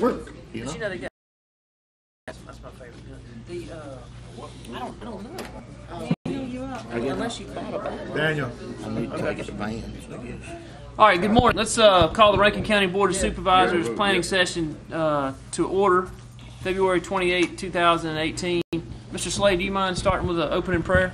work, you But know? you know they got. That's my favorite. I don't know. Unless you thought about it. Daniel. I need to take it to Vans, I guess. All right, good morning. Let's call the Rankin County Board of Supervisors planning session to order, February 28, 2018. Mr. Slade, do you mind starting with an opening prayer?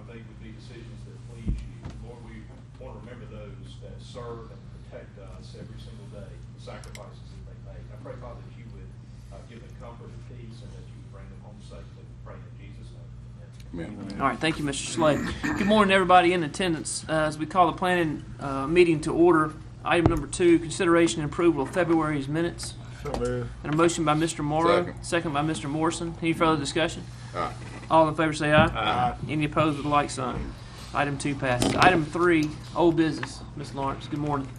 They would be decisions that please you. Lord, we want to remember those that serve and protect us every single day, the sacrifices that they make. I pray, Father, that you would give them comfort and peace and that you would bring them home safely. We pray in Jesus' name. Amen. All right, thank you, Mr. Slade. Good morning, everybody in attendance. As we call the planning meeting to order, item number 2, consideration and approval of February's minutes. And a motion by Mr. Morrow, second by Mr. Morrison. Any further discussion? Aye. All in favor say aye. Aye. Any opposed with a like sign. Item 2 passes. Item 3, old business. Ms. Lawrence, good morning.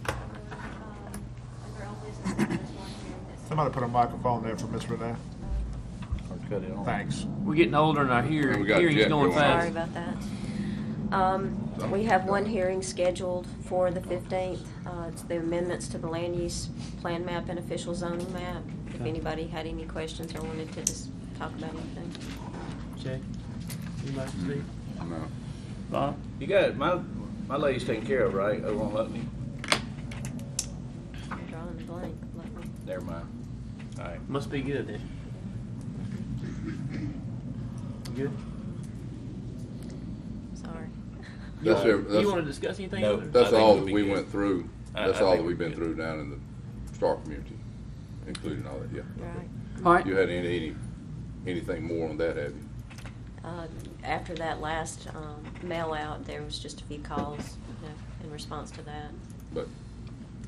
Somebody put a microphone there for Miss Renee. Cut it on. Thanks. We're getting older and our hearing's got going Jet going. fast. Sorry about that. We have one hearing scheduled for the 15th. It's the amendments to the land use plan map and official zoning map. If anybody had any questions or wanted to just talk about anything. Jay, anybody speak? No. Bob? You got it. My lady's taken care of, right? Over on Lutney. I'm drawing a blank. Let me. Never mind. All right. Must be good then. Good? Sorry. You That's want to discuss anything? No. other? That's I think all it'll that be we good. went through. That's I all think that we've it'll been be through down in the Star community, including all that, yeah. Right. All right. You had anything more on that, have you? After that last mail out, there was just a few calls in response to that. But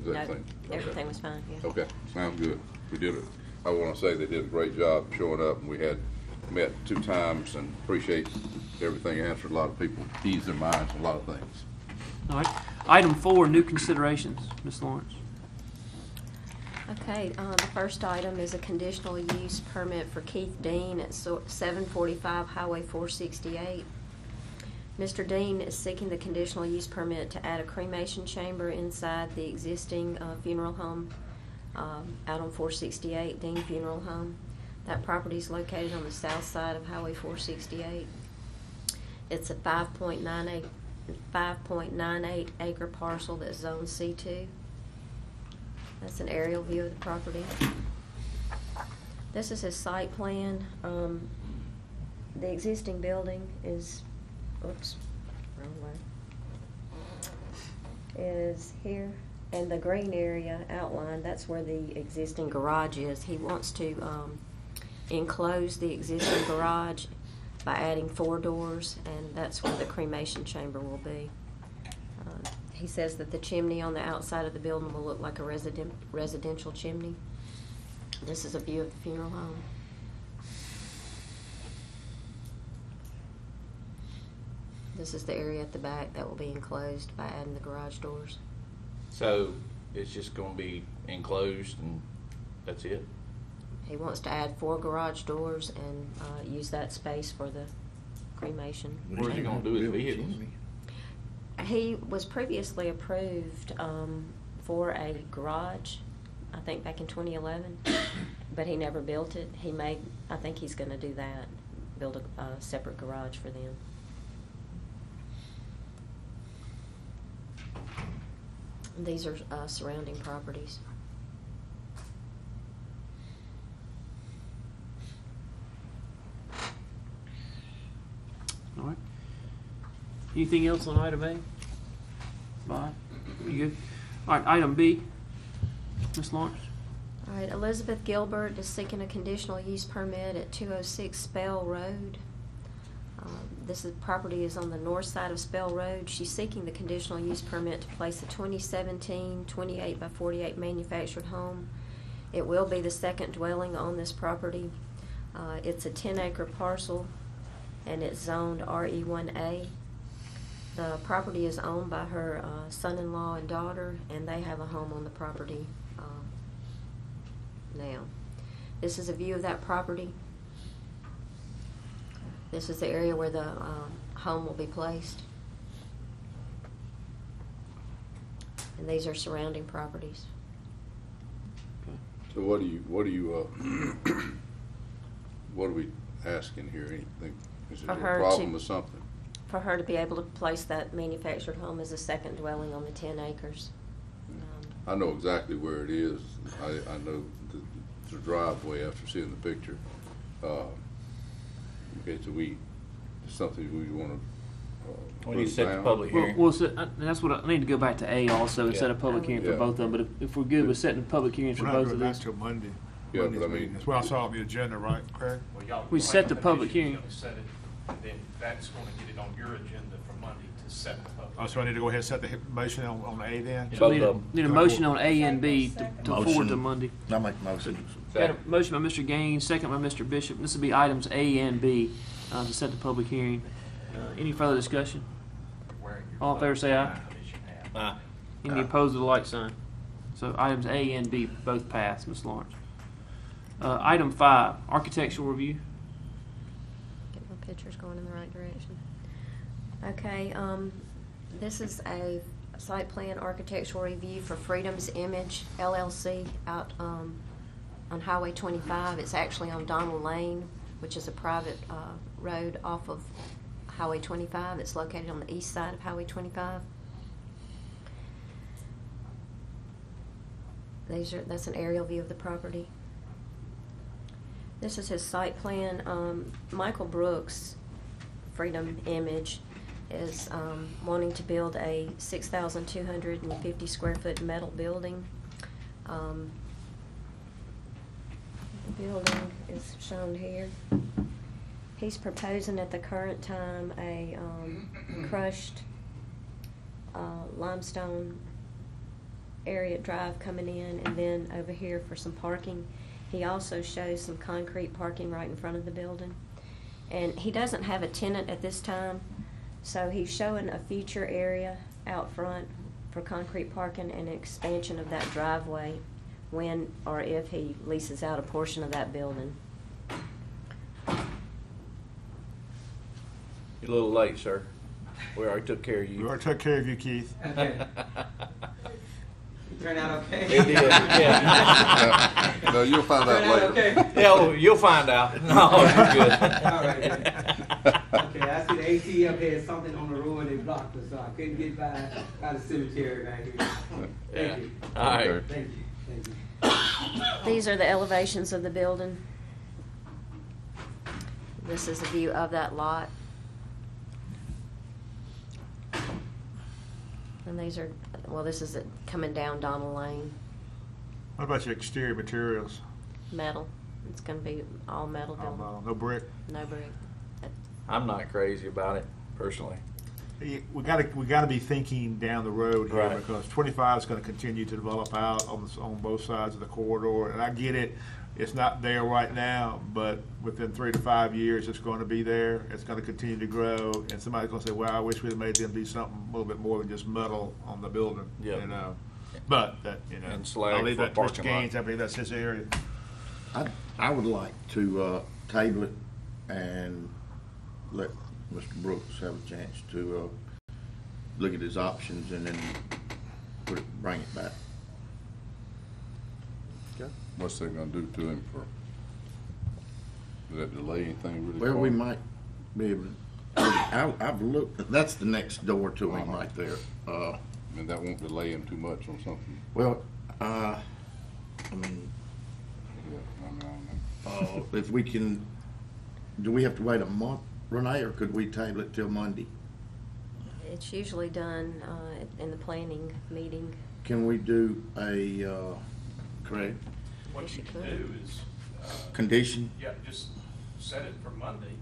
is No, everything? Okay. everything was fine. Yeah. Okay, sounds good. We did it. I want to say they did a great job showing up, and we had met 2 times, and appreciate everything. Answered a lot of people, eased their minds on a lot of things. All right. Item 4, new considerations. Ms. Lawrence. Okay, the first item is a conditional use permit for Keith Dean at 745 Highway 468. Mr. Dean is seeking the conditional use permit to add a cremation chamber inside the existing funeral home out on 468, Dean Funeral Home. That property is located on the south side of Highway 468. It's a 5.98 acre parcel that's zone C2. That's an aerial view of the property. This is his site plan. The existing building is, oops, wrong way, is here. And the green area outlined, that's where the existing garage is. He wants to enclose the existing garage by adding 4 doors, and that's where the cremation chamber will be. He says that the chimney on the outside of the building will look like a residential chimney. This is a view of the funeral home. This is the area at the back that will be enclosed by adding the garage doors. So it's just going to be enclosed and that's it? He wants to add 4 garage doors and use that space for the cremation. Where's he going to do his vehicles? He was previously approved for a garage, I think back in 2011, but he never built it. I think he's going to do that, build a separate garage for them. These are surrounding properties. All right. Anything else on item A? Bob? You good? All right, item B. Ms. Lawrence. All right, Elizabeth Gilbert is seeking a conditional use permit at 206 Spell Road. This property is on the north side of Spell Road. She's seeking the conditional use permit to place a 2017 28 by 48 manufactured home. It will be the second dwelling on this property. It's a 10-acre parcel, and it's zoned RE1A. The property is owned by her son-in-law and daughter, and they have a home on the property now. This is a view of that property. This is the area where the home will be placed. And these are surrounding properties. So what are we asking here? Anything? Is it a For her problem to- or something? For her to be able to place that manufactured home as a second dwelling on the 10 acres. I know exactly where it is. I know the driveway after seeing the picture. Okay, so it's something we want to. When you set the public hearing. Well, and that's what I need to go back to A also and set a public hearing for Yeah. both of them. But if we're good with setting a public hearing for We're not both doing of that these, till Monday. Yeah, Monday's but I mean- meeting. That's what I saw on the agenda, right, Craig? Well, y'all. We set the public commission's hearing. gonna set it, and then that's gonna get it on your agenda for Monday to set the public. Oh, so I need to go ahead and set the motion on A then? so Both need of a, them. need a motion on A and B to forward to Motion. Monday. I make a motion. Got a motion by Mr. Gaines, second by Mr. Bishop. This will be items A and B to set the public hearing. Any further discussion? Wearing your All in favor, say aye. commission hat. Aye. Any opposed with the light sign? So items A and B both pass, Ms. Lawrence. Item 5, architectural review. Get my pictures going in the right direction. Okay, this is a site plan architectural review for Freedom's Image LLC out on Highway 25. It's actually on Donald Lane, which is a private road off of Highway 25. It's located on the east side of Highway 25. That's an aerial view of the property. This is his site plan. Michael Brooks, Freedom Image, is wanting to build a 6,250 square foot metal building. The building is shown here. He's proposing at the current time a crushed limestone area drive coming in, and then over here for some parking. He also shows some concrete parking right in front of the building. And he doesn't have a tenant at this time, so he's showing a future area out front for concrete parking and an expansion of that driveway when or if he leases out a portion of that building. You're a little late, sir. We already took care of We you. already took care of you, Keith. Okay. Turn out okay? It did, yeah. No, you'll find out Turn out later. okay? Yeah, well, you'll find out. No, you're good. All right, then. Okay, I see the AC up there, something on the road, they blocked us, so I couldn't get by the cemetery back here. Yeah. Thank you. All right. Okay. Thank you, thank you. These are the elevations of the building. This is a view of that lot. And these are, well, this is it coming down Donald Lane, What about your exterior materials? metal. It's gonna be all metal building, No brick? no brick. I'm not crazy about it, personally. We gotta be thinking down the road here, Right. because 25 is gonna continue to develop out on both sides of the corridor, and I get it. It's not there right now, but within 3 to 5 years, it's gonna be there. It's gonna continue to grow, and somebody's gonna say, well, I wish we'd made them do something a little bit more than just metal on the building, Yep. you know? But that, And slag I'll leave for that to Mr. parking lot. Gaines. I believe that's his area. I would like to table it and let Mr. Brooks have a chance to look at his options and then bring it back. What's that gonna do to him for, does that delay anything really? Well, for we him? might be able to, I've looked, that's the next door to him right there. And that won't delay him too much on something? Well, I mean, Yeah, I don't know. if we can, do we have to wait a month, Renee, or could we table it till Monday? It's usually done in the planning meeting. Can we do a, Craig, What Yes, you you can could. do is, condition? yeah, just set it for Monday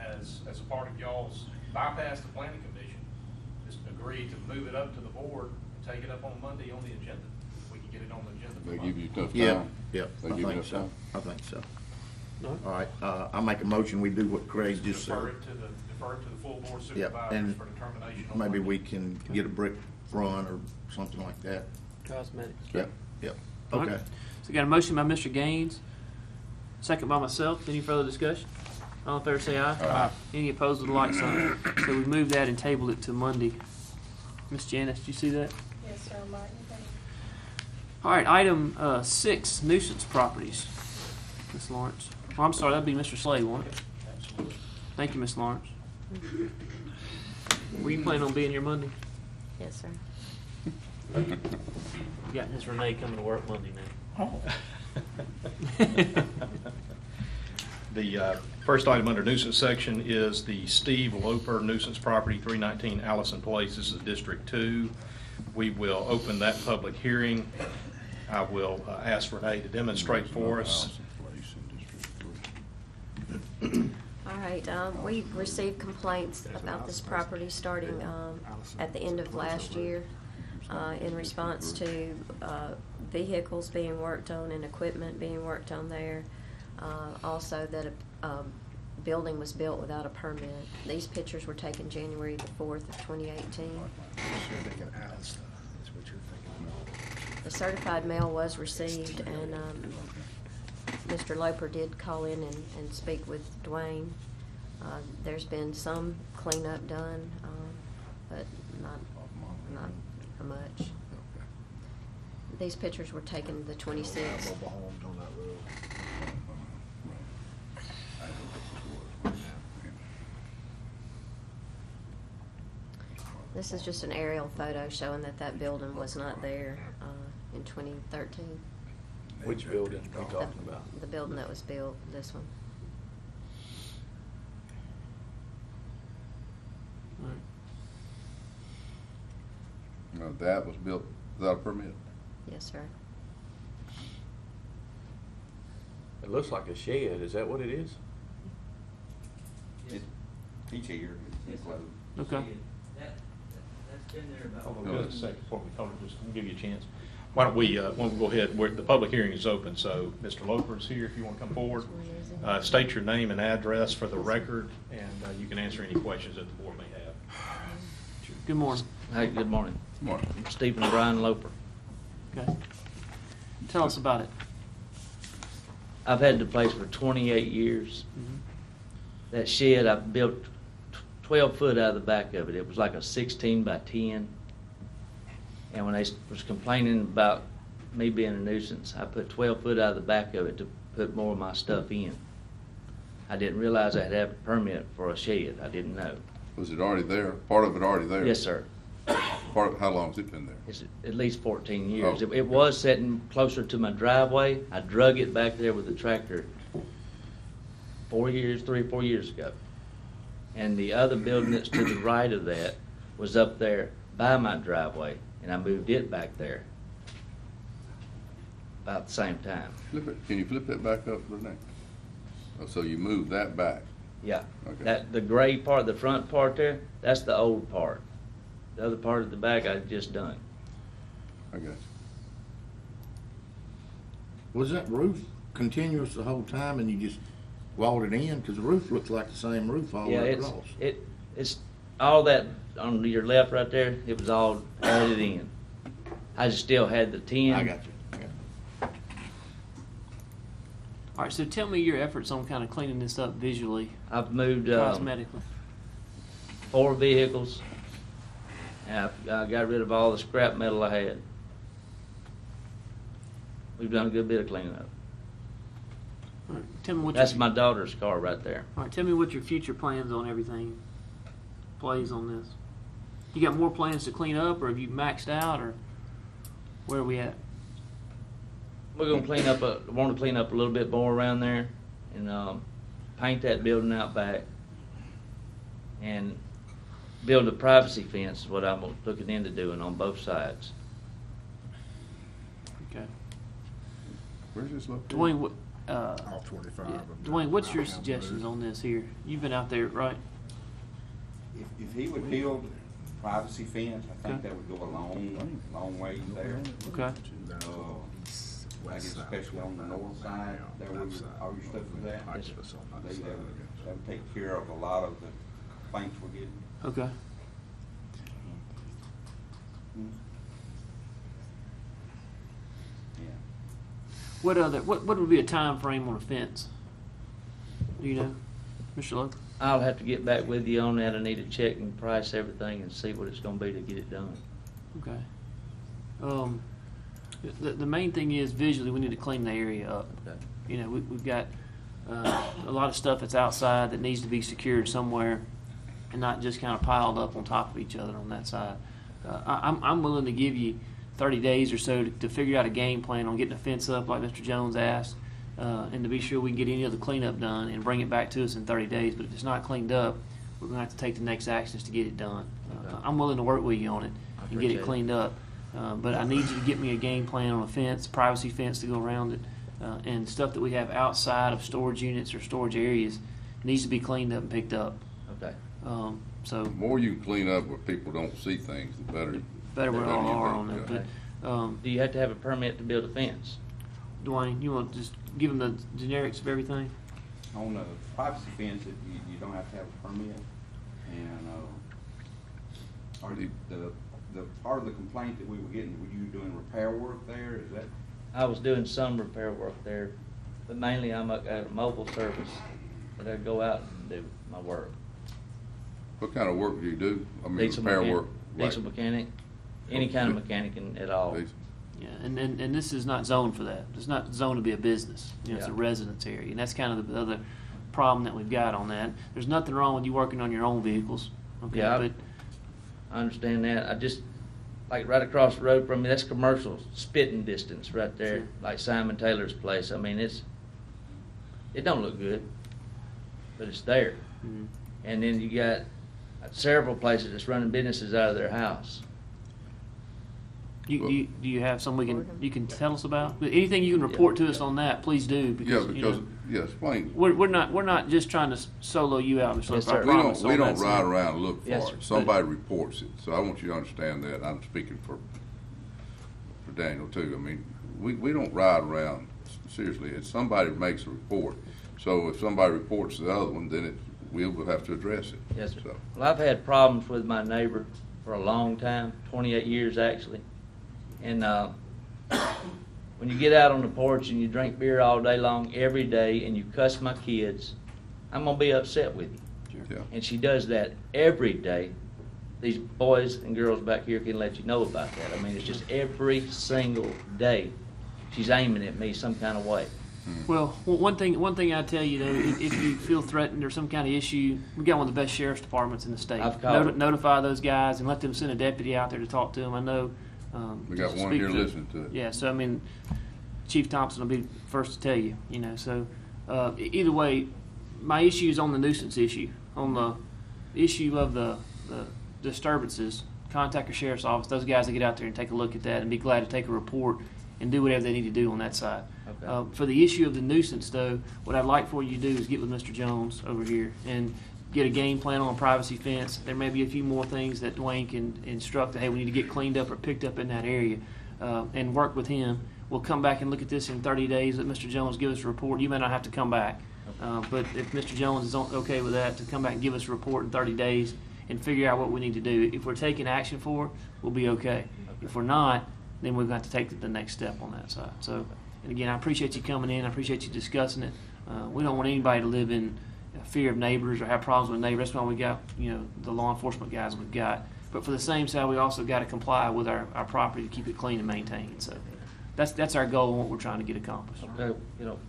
as a part of y'all's bypass the planning commission. Just agree to move it up to the board and take it up on Monday on the agenda. We can get it on the agenda for They Monday. give you enough time? Yeah, yeah, They I give you think enough so. time? I think so. All right, I make a motion, we do what Craig just said. Defer it to the full board of Yep, supervisors and for determination. on maybe Monday. we can get a brick run or something like that. Cosmetics. Yep, yep, All right. okay. So got a motion by Mr. Gaines, second by myself. Any further discussion? All in favor say aye. Aye. Any opposed with a like sign. So we moved that and tabled it to Monday. Miss Janice, did you see that? Yes, sir, Martin. All right, item 6, nuisance properties. Miss Lawrence. Oh, I'm sorry, that'd be Mr. Slade, won't it? Thank you, Miss Lawrence. Were you planning on being here Monday? Yes, sir. Yeah, Miss Renee coming to work Monday now. The first item under nuisance section is the Steve Loper nuisance property, 319 Allison Place. This is District 2. We will open that public hearing. I will ask Renee to demonstrate for us. All right, we received complaints about this property starting at the end of last year in response to vehicles being worked on and equipment being worked on there. Also that a building was built without a permit. These pictures were taken January the 4th of 2018. The certified mail was received, and Mr. Loper did call in and speak with Dwayne. There's been some cleanup done, but not much. These pictures were taken the 26th. This is just an aerial photo showing that building was not there in 2013. Which building are you talking about? The building that was built, this one. Now, that was built without a permit. Yes, sir. It looks like a shed. Is that what it is? Each year, it's closed. Okay. That's been there about. Hold on just a second before we call it, just give you a chance. Why don't we go ahead, the public hearing is open, so Mr. Loper is here if you want to come forward. State your name and address for the record, and you can answer any questions that the board may have. Good morning. Hey, good morning. Come on. I'm Stephen Brian Loper. Okay. Tell us about it. I've had the place for 28 years. That shed, I built 12 foot out of the back of it. It was like a 16 by 10. And when they was complaining about me being a nuisance, I put 12 foot out of the back of it to put more of my stuff in. I didn't realize I had to have a permit for a shed. I didn't know. Was it already there? Part of it already there? Yes, sir. How long has it been there? It's at least 14 years. Oh. It was sitting closer to my driveway. I drug it back there with the tractor 3 or 4 years ago. And the other building that's to the right of that was up there by my driveway, and I moved it back there about the same time. Flip it. Can you flip that back up, Renee? Oh, so you moved that back? Yeah. Okay. The gray part, the front part there, that's the old part. The other part of the back I just done. I got you. Was that roof continuous the whole time and you just walled it in? Because the roof looks like the same roof all the Yeah, way it's across. it's all that on your left right there. It was all added in. I just still had the tin. I got you. All right, so tell me your efforts on kind of cleaning this up visually, I've moved cosmetically. 4 vehicles. And I got rid of all the scrap metal I had. We've done a good bit of cleaning up. All right, tell me what That's your, my daughter's car right there. All right, tell me what your future plans on everything plays on this. You got more plans to clean up, or have you maxed out, or where are we at? We're gonna want to clean up a little bit more around there, and paint that building out back, and build a privacy fence is what I'm looking into doing on both sides. Okay. Where's this located? Dwayne, what, All 25 yeah, of them. Dwayne, what's your suggestions on this here? You've been out there, right? If he would build a privacy fence, I think that would go a long way there. Okay. I guess especially on the north side, there where all your stuff is at. Yes, sir. That would take care of a lot of the complaints we're getting. Okay. Yeah. What would be a time frame on a fence? Do you know, Mr. Lowe? I'll have to get back with you on that. I need to check and price everything and see what it's gonna be to get it done. Okay. The main thing is visually we need to clean the area up. Okay. You know, we've got a lot of stuff that's outside that needs to be secured somewhere and not just kind of piled up on top of each other on that side. I'm willing to give you 30 days or so to figure out a game plan on getting a fence up like Mr. Jones asked, and to be sure we can get any other cleanup done and bring it back to us in 30 days. But if it's not cleaned up, we're going to have to take the next actions to get it done. I'm willing to work with you on it and get it cleaned up. But I need you to get me a game plan on a fence, privacy fence to go around it, and stuff that we have outside of storage units or storage areas needs to be cleaned up and picked up. Okay. So The more you can clean up where people don't see things, the better. better we the all better you are do. on that. Yeah. But Do you have to have a permit to build a fence? Dwayne, you want to just give them the generics of everything? On the privacy fence, you don't have to have a permit, and, are the part of the complaint that we were getting, were you doing repair work there, is that? I was doing some repair work there, but mainly I'm at a mobile service, but I go out and do my work. What kind of work do you do? I mean, Diesel repair mechanic, work? like- diesel mechanic, any kind of mechanic at all. Diesel. Yeah, and this is not zoned for that. It's not zoned to be a business. You know, it's a Yeah. residence area, and that's kind of the other problem that we've got on that. There's nothing wrong with you working on your own vehicles. Okay, Yeah, but I understand that. I just, like right across the road from me, that's commercial spitting distance right there, Sure. like Simon Taylor's place. I mean, it don't look good, but it's there. Mhm. And then you got several places that's running businesses out of their house. do you have some you can tell us about? Anything you can report to us on that, please do. Yeah, Because, you because, know, yeah, explain. we're not just trying to solo you out, Mr. Yes, Lowe. I sir. promise We on don't that ride side. around and look for Yes, it. sir. Somebody reports it. So I want you to understand that. I'm speaking for Daniel too. I mean, we don't ride around, seriously. It's somebody makes a report. So if somebody reports the other one, then we will have to address it. Yes, sir. So, Well, I've had problems with my neighbor for a long time, 28 years actually. And when you get out on the porch and you drink beer all day long, every day, and you cuss my kids, I'm going to be upset with you. yeah. And she does that every day. These boys and girls back here can let you know about that. I mean, it's just every single day she's aiming at me some kind of way. Well, one thing I tell you though, if you feel threatened or some kind of issue, we got one of the best sheriff's departments in the state. I've called. Notify those guys and let them send a deputy out there to talk to them. I know. We got to one speak here to- listening to it. Yeah, so I mean, Chief Thompson will be first to tell you. You know, so either way, my issue is on the nuisance issue, on the issue of the disturbances. Contact your sheriff's office; those guys that get out there and take a look at that, and be glad to take a report and do whatever they need to do on that side. Okay. For the issue of the nuisance, though, what I'd like for you to do is get with Mr. Jones over here and get a game plan on a privacy fence. There may be a few more things that Dwayne can instruct that, hey, we need to get cleaned up or picked up in that area, and work with him. We'll come back and look at this in 30 days. Let Mr. Jones give us a report. You may not have to come back, but if Mr. Jones is okay with that, to come back and give us a report in 30 days and figure out what we need to do. If we're taking action for it, we'll be okay. If we're not, then we're going to have to take the next step on that side. So, and again, I appreciate you coming in. I appreciate you discussing it. We don't want anybody to live in fear of neighbors or have problems with neighbors. That's why we got, the law enforcement guys we've got. But for the same side, we also got to comply with our property to keep it clean and maintained. So that's our goal and what we're trying to get accomplished. Okay,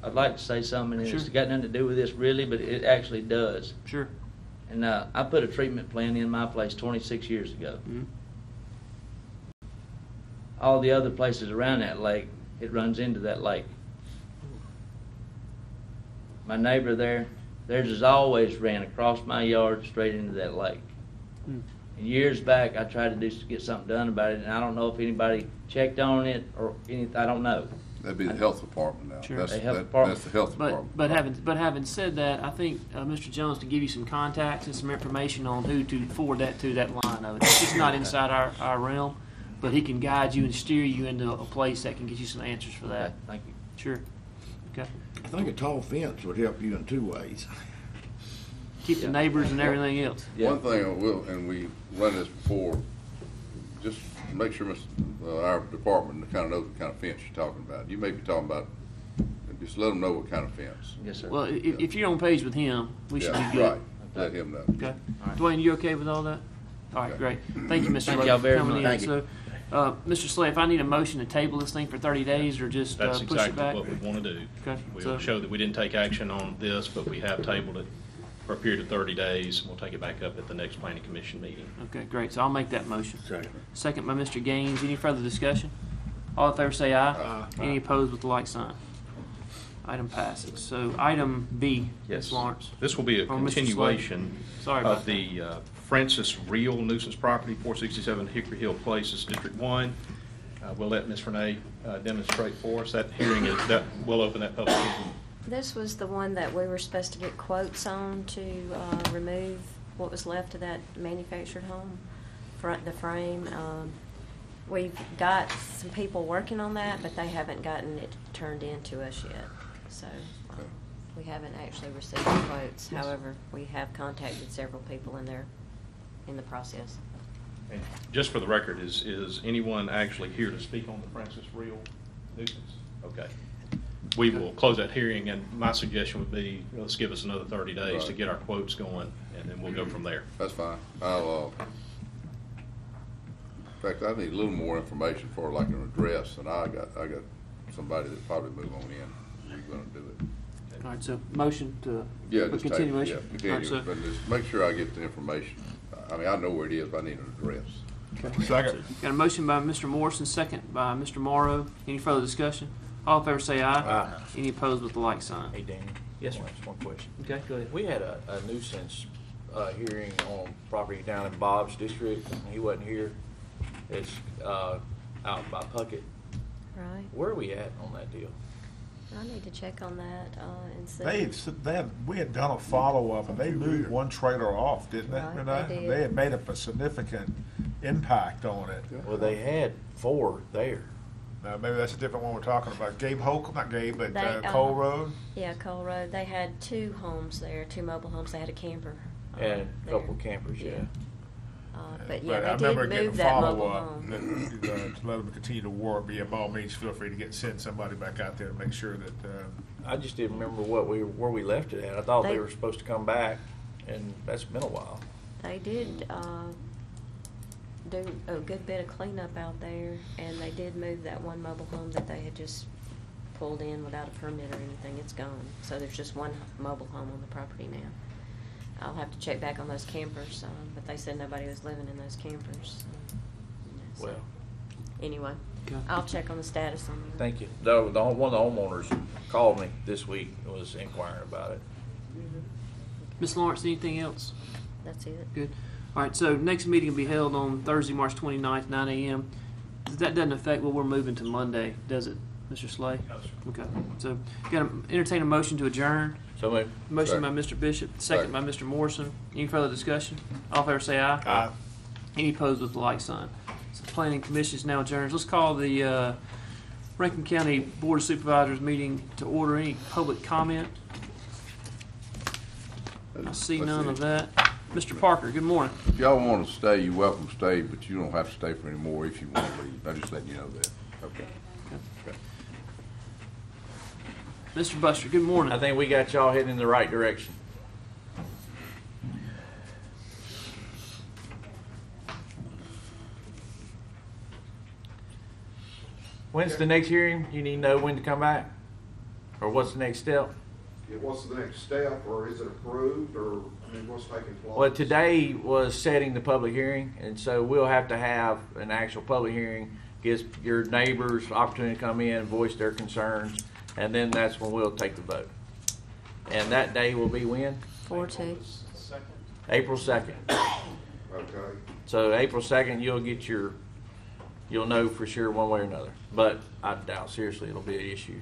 I'd like to say something, and Sure. it's got nothing to do with this really, but it actually does. Sure. And I put a treatment plant in my place 26 years ago. Mm-hmm. All the other places around that lake, it runs into that lake. My neighbor there, theirs has always ran across my yard straight into that lake. Mm. And years back, I tried to get something done about it, and I don't know if anybody checked on it or anything. I don't know. That'd be the health department now. Sure. That's, The health that- department. that's the health department. But having said that, I think Mr. Jones to give you some contacts and some information on who to forward that to that line of it. It's just not inside our realm. but he can guide you and steer you into a place that can get you some answers for that. Okay, thank you. Sure. Okay. I think a tall fence would help you in 2 ways. Keep the neighbors and everything else. Yeah. One thing I will, and we run this before, just make sure our department kind of knows what kind of fence you're talking about. You may be talking about, just let them know what kind of fence. Yes, sir. Well, if you're on page with him, we should Yeah, be good. right. Let him know. Okay. Dwayne, you okay with all that? All right, Okay. great. Thank you, Mr. Thank Lowe, y'all for very coming much. in. Thank So, Mr. Slay, if I need a motion to table this thing for 30 days or just That's push it exactly back? what we want to do. Okay, We'll so- show that we didn't take action on this, but we have tabled it for a period of 30 days. We'll take it back up at the next planning commission meeting. Okay, great. So I'll make that motion. Second. Second by Mr. Gaines. Any further discussion? All in favor say aye. Aye. Any opposed with the like sign? Item passes. So item B, Yes. Ms. Lawrence. This will be a Or Mr. Slade. continuation Sorry about of the Francis Real nuisance property, 467 Hickory Hill Place, is District 1. We'll let Ms. Renee demonstrate for us. That hearing is, that we'll open that public hearing. This was the one that we were supposed to get quotes on to remove what was left of that manufactured home, the frame. We've got some people working on that, but they haven't gotten it turned in to us yet. So we haven't actually received the quotes. However, we have contacted several people in the process. And just for the record, is anyone actually here to speak on the Francis Real nuisance? Okay. We will close that hearing, and my suggestion would be, let's give us another 30 days to Right. get our quotes going, and then we'll go from there. That's fine. I'll, in fact, I need a little more information for like an address, and I got somebody that probably move on in. We're gonna do it. All right, so motion to Yeah, for just take, continuation. yeah, All right, continue, but just make sure I get the information. I mean, I know where it is, but I need an address. Second. Got a motion by Mr. Morrison, second by Mr. Morrow. Any further discussion? All in favor say aye. Aye. Any opposed with the like sign? Hey, Danny. Yes, sir. Just one question. Okay, go ahead. We had a nuisance hearing on property down in Bob's district, and he wasn't here. It's out by Puckett. Right. Where are we at on that deal? I need to check on that and see. We had done a follow-up, and they moved one trailer off, didn't they, Right, Renee? they did. They had made a significant impact on it. Well, they had 4 there. Now, maybe that's a different one we're talking about. Gabe Holcomb, not Gabe, but They, Cole Road? Yeah, Cole Road. They had 2 homes there, 2 mobile homes. They had a camper. And a there. couple campers, yeah. But I yeah, they remember did getting move that mobile follow-up home. to let them continue to work. Be by all means, feel free to send somebody back out there to make sure that. I just didn't remember where we left it at. I thought they They- were supposed to come back, and that's been a while. They did do a good bit of cleanup out there, and they did move that one mobile home that they had just pulled in without a permit or anything. It's gone. So there's just one mobile home on the property now. I'll have to check back on those campers, but they said nobody was living in those campers. So, Well, anyway, Okay. I'll check on the status on them. thank you. One of the homeowners called me this week and was inquiring about it. Ms. Lawrence, anything else? That's it. Good. All right, so next meeting will be held on Thursday, March 29th, 9 a.m. That doesn't affect what we're moving to Monday, does it, Mr. Slay? No, sir. Okay, so got to entertain a motion to adjourn. So maybe. Motion by Mr. Bishop, second by Mr. Morrison. Any further discussion? All in favor say aye. Aye. Any opposed with the like sign? So the Planning Commission is now adjourned. Let's call the Rankin County Board of Supervisors meeting to order. Any public comment? I see Let's none of that. Mr. Parker, good morning. If y'all want to stay, you're welcome to stay, but you don't have to stay for any more if you want to leave. I'm just letting you know that. Okay. Mr. Buster, good morning. I think we got y'all heading in the right direction. When's the next hearing? You need to know when to come back? Or what's the next step? What's the next step, or is it approved, or, I mean, what's taking place? Well, today was setting the public hearing, and so we'll have to have an actual public hearing, gives your neighbors opportunity to come in, voice their concerns, and then that's when we'll take the vote. And that day will be when? 4-2. April 2nd. Okay. So April 2nd, you'll know for sure one way or another. But I doubt seriously it'll be an issue.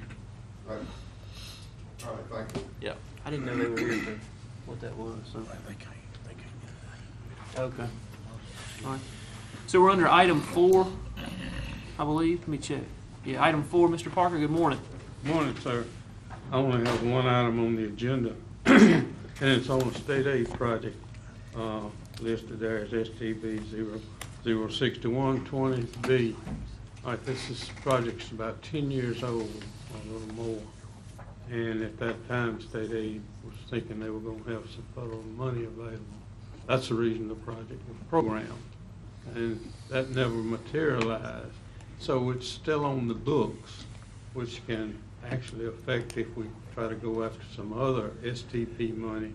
All right, thank you. Yep. I didn't know they were here for what that was. So. Okay. All right. So we're under item 4, I believe. Let me check. Yeah, item 4, Mr. Parker, good morning. Morning, sir. I only have one item on the agenda, and it's on the state aid project, listed there as STB 006120B. All right, this project's about 10 years old, or a little more. And at that time, state aid was thinking they were gonna have some federal money available. That's the reason the project was programmed, and that never materialized. So it's still on the books, which can actually affect if we try to go after some other STP money.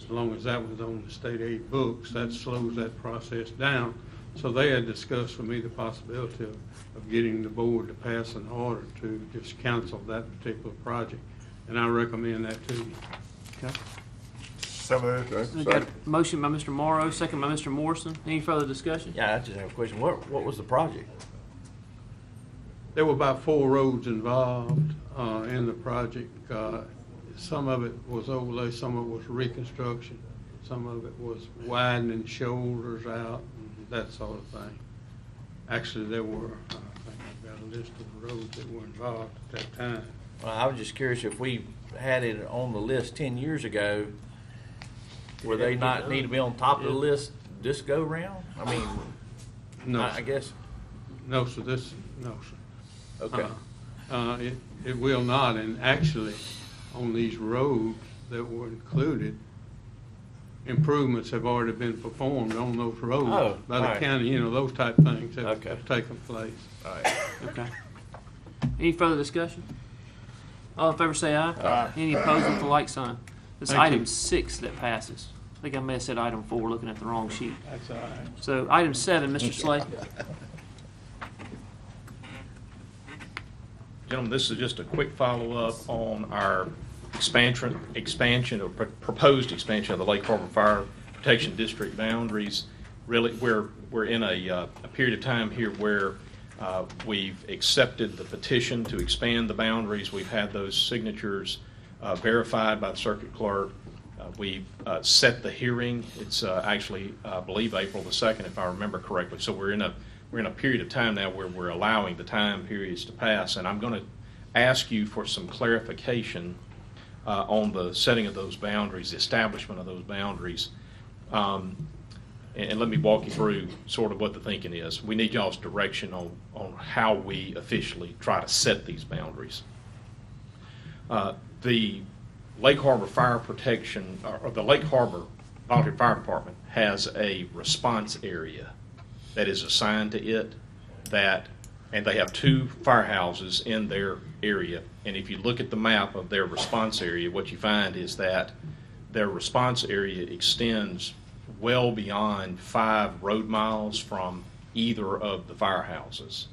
As long as that was on the state aid books, that slows that process down. So they had discussed with me the possibility of getting the board to pass an order to just cancel that particular project. And I recommend that to you. Okay. So moved. We got a motion by Mr. Morrow, second by Mr. Morrison. Any further discussion? Yeah, I just have a question. What was the project? There were about 4 roads involved in the project. Some of it was overlay, some of it was reconstruction, some of it was widening shoulders out, and that sort of thing. Actually, there were, I think I've got a list of the roads that were involved at that time. Well, I was just curious if we had it on the list 10 years ago, were they not need to be on top of the list this go round? I mean, No, I guess. no, sir. No, sir. Okay. It will not, and actually, on these roads that were included, improvements have already been performed on those roads by the county. Those type things have taken place. All right. Okay. Any further discussion? All in favor say aye. Aye. Any opposed with the like sign? It's Thank item you. 6 that passes. I think I may have said item 4, looking at the wrong sheet. That's all right. So item 7, Mr. Slay. Gentlemen, this is just a quick follow-up on our expansion or proposed expansion of the Lake Harbor Fire Protection District boundaries. Really, we're in a period of time here where we've accepted the petition to expand the boundaries. We've had those signatures verified by the circuit clerk. We've set the hearing. It's actually, I believe, April the 2nd, if I remember correctly. So we're in a period of time now where we're allowing the time periods to pass, and I'm going to ask you for some clarification on the setting of those boundaries, the establishment of those boundaries. And let me walk you through sort of what the thinking is. We need y'all's direction on how we officially try to set these boundaries. The Lake Harbor Fire Protection, or the Lake Harbor Volunteer Fire Department has a response area that is assigned to it, and they have 2 firehouses in their area. And if you look at the map of their response area, what you find is that their response area extends well beyond 5 road miles from either of the firehouses.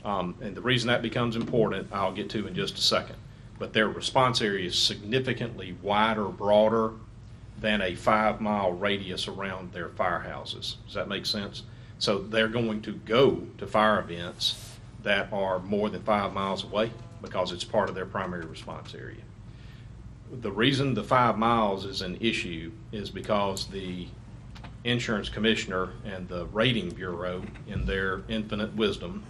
And the reason that becomes important, I'll get to in just a second. But their response area is significantly wider, broader than a 5-mile radius around their firehouses. Does that make sense? So they're going to go to fire events that are more than 5 miles away because it's part of their primary response area. The reason the 5 miles is an issue is because the insurance commissioner and the rating bureau, in their infinite wisdom,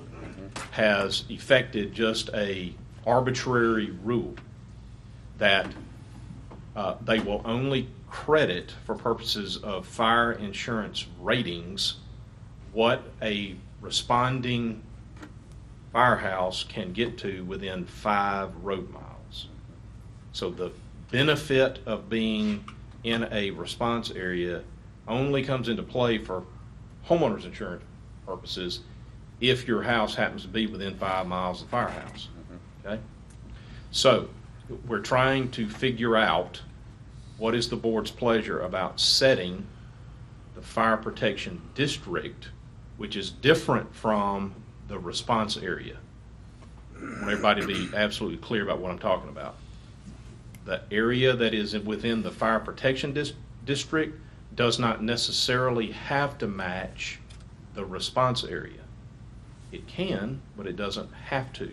has effected just a arbitrary rule that they will only credit, for purposes of fire insurance ratings, what a responding firehouse can get to within 5 road miles. So the benefit of being in a response area only comes into play for homeowners insurance purposes if your house happens to be within 5 miles of the firehouse. Okay? So we're trying to figure out what is the board's pleasure about setting the fire protection district, which is different from the response area. I want everybody to be absolutely clear about what I'm talking about. The area that is within the fire protection district does not necessarily have to match the response area. It can, but it doesn't have to.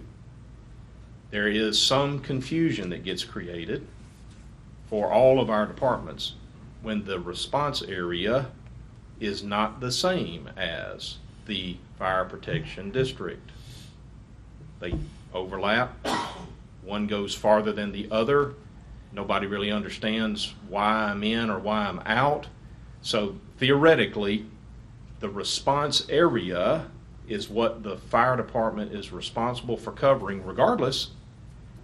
There is some confusion that gets created for all of our departments when the response area is not the same as the fire protection district. They overlap. One goes farther than the other. Nobody really understands why I'm in or why I'm out. So theoretically, the response area is what the fire department is responsible for covering regardless,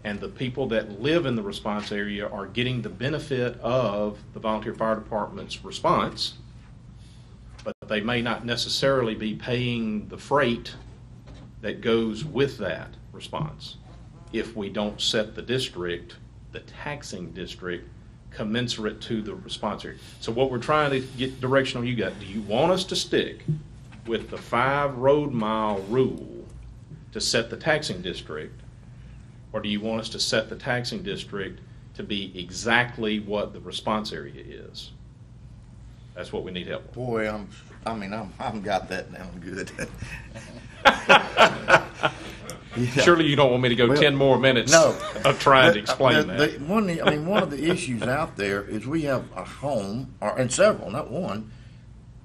and the people that live in the response area are getting the benefit of the volunteer fire department's response, but they may not necessarily be paying the freight that goes with that response if we don't set the district, the taxing district, commensurate to the response area. So what we're trying to get direction on you guys, do you want us to stick with the 5 road mile rule to set the taxing district, or do you want us to set the taxing district to be exactly what the response area is? That's what we need help with. Boy, I'm got that down good. Yeah. Surely you don't want me to go 10 more minutes of trying to explain that. One of the issues out there is we have a home, and several, not one,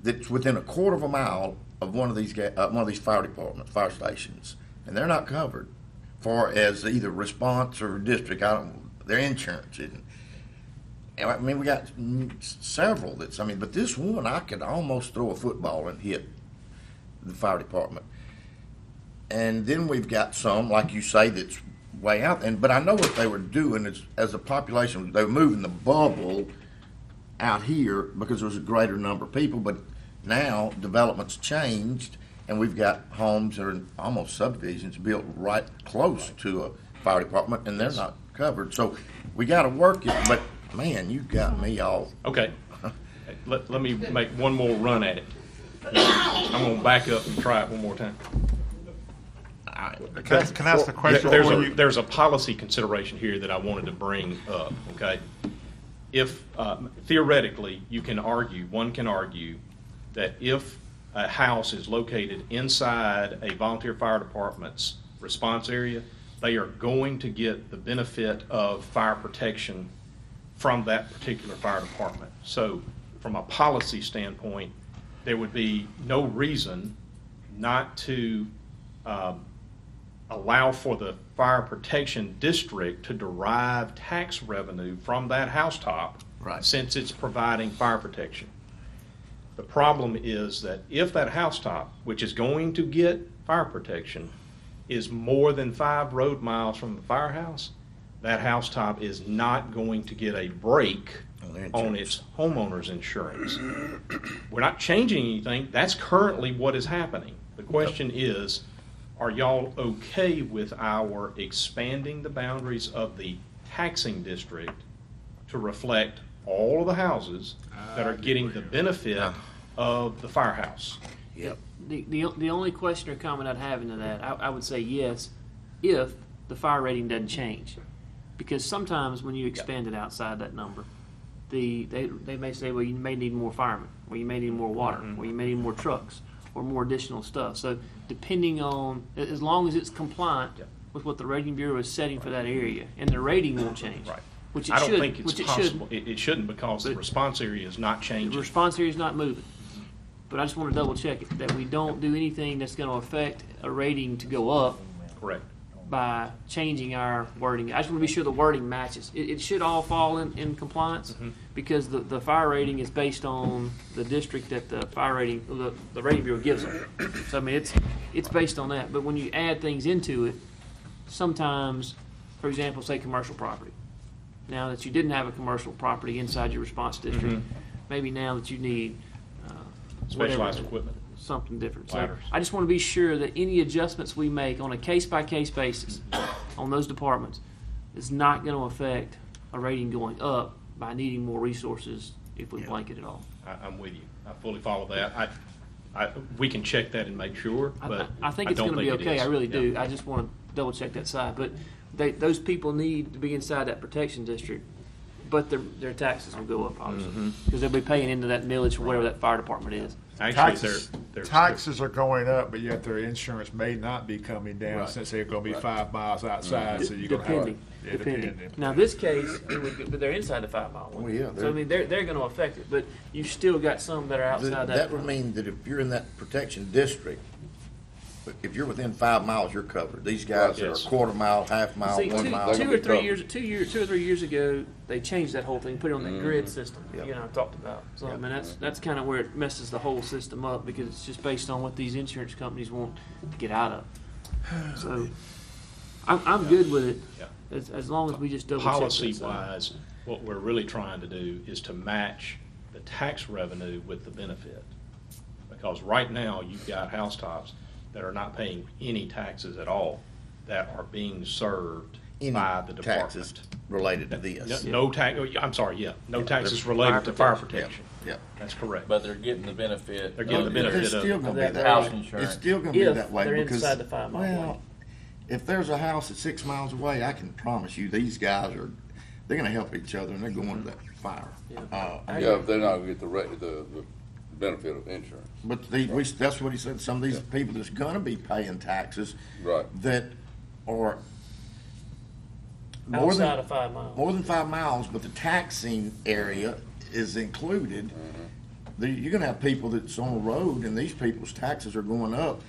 that's within a quarter of a mile of one of these fire stations, and they're not covered for as either response or district. Their insurance isn't. And I mean, we got several but this one I could almost throw a football and hit the fire department. And then we've got some, like you say, that's way out. But I know what they were doing is, as a population, they were moving the bubble out here because there was a greater number of people. But now development's changed, and we've got homes that are almost subdivisions built right close to a fire department, and they're not covered. So we got to work it. But man, you got me all. Okay. Let me make one more run at it. I'm going to back up and try it one more time. Can I ask the question? There's a policy consideration here that I wanted to bring up, okay? If, theoretically, one can argue that if a house is located inside a volunteer fire department's response area, they are going to get the benefit of fire protection from that particular fire department. So from a policy standpoint, there would be no reason not to allow for the fire protection district to derive tax revenue from that housetop, since it's providing fire protection. The problem is that if that housetop, which is going to get fire protection, is more than 5 road miles from the firehouse, that housetop is not going to get a break on its homeowner's insurance. We're not changing anything. That's currently what is happening. The question is, are y'all okay with our expanding the boundaries of the taxing district to reflect all of the houses that are getting the benefit of the firehouse? Yep. The only question or comment I'd have into that, I would say yes, if the fire rating doesn't change. Because sometimes when you expand it outside that number, they may say, well, you may need more firemen, or you may need more water, or you may need more trucks, or more additional stuff. So depending on, as long as it's compliant with what the rating bureau is setting for that area, and the rating won't change. Right. Which it I don't should, think it's which possible. It shouldn't, because the response area is not changing. The response area is not moving. But I just want to double check it, that we don't do anything that's going to affect a rating to go up. Correct. By changing our wording. I just want to be sure the wording matches. It should all fall in compliance, because the fire rating is based on the district that the fire rating, the rating bureau gives them. So I mean, it's based on that. But when you add things into it, sometimes, for example, say commercial property. Now that you didn't have a commercial property inside your response district, maybe now that you need specialized equipment, something different. So I just want to be sure that any adjustments we make on a case-by-case basis on those departments is not going to affect a rating going up by needing more resources if we blanket it all. I'm with you. I fully follow that. We can check that and make sure, but I think it's going to be okay. I really do. I just want to double check that side. But those people need to be inside that protection district But their taxes will go up, obviously, because they'll be paying into that millage for whatever that fire department is. Actually, they're taxes are going up, but yet their insurance may not be coming down Right. since they're gonna be 5 miles outside, so you're gonna have. Depending. Yeah, Depending. Now, this case, but they're inside the 5 mile one. Well, yeah, So, I mean, they're going to affect it, but you've still got some that are outside That would mean that if you're in that protection district, if you're within 5 miles, you're covered. These guys that are Yes. quarter mile, half mile, See, 1 mile. two or three years ago, they changed that whole thing, put it on that grid system. Yep. You know, I talked about. So I mean, that's kind of where it messes the whole system up because it's just based on what these insurance companies want to get out of. So I'm good with it Yeah. as long as we just double check that Policy side. wise, what we're really trying to do is to match the tax revenue with the benefit. Because right now, you've got housetops that are not paying any taxes at all, that are being served Any by the taxes department. related to this. No tax, I'm sorry, no taxes related to fire protection. Yep. That's correct. But they're getting the benefit. They're getting the benefit It's of still it. gonna be that that house way. insurance. It's still gonna be If that way they're because, inside the 5 mile well, lane. if there's a house at 6 miles away, I can promise you, these guys they're gonna help each other and they're going to that fire. Yeah. Yeah, if they're not gonna get the benefit of insurance. But that's what he said, some of these people that's gonna be paying taxes Right. that are more Outside than, of 5 miles. more than 5 miles, but the taxing area is included. You're gonna have people that's on the road and these people's taxes are going up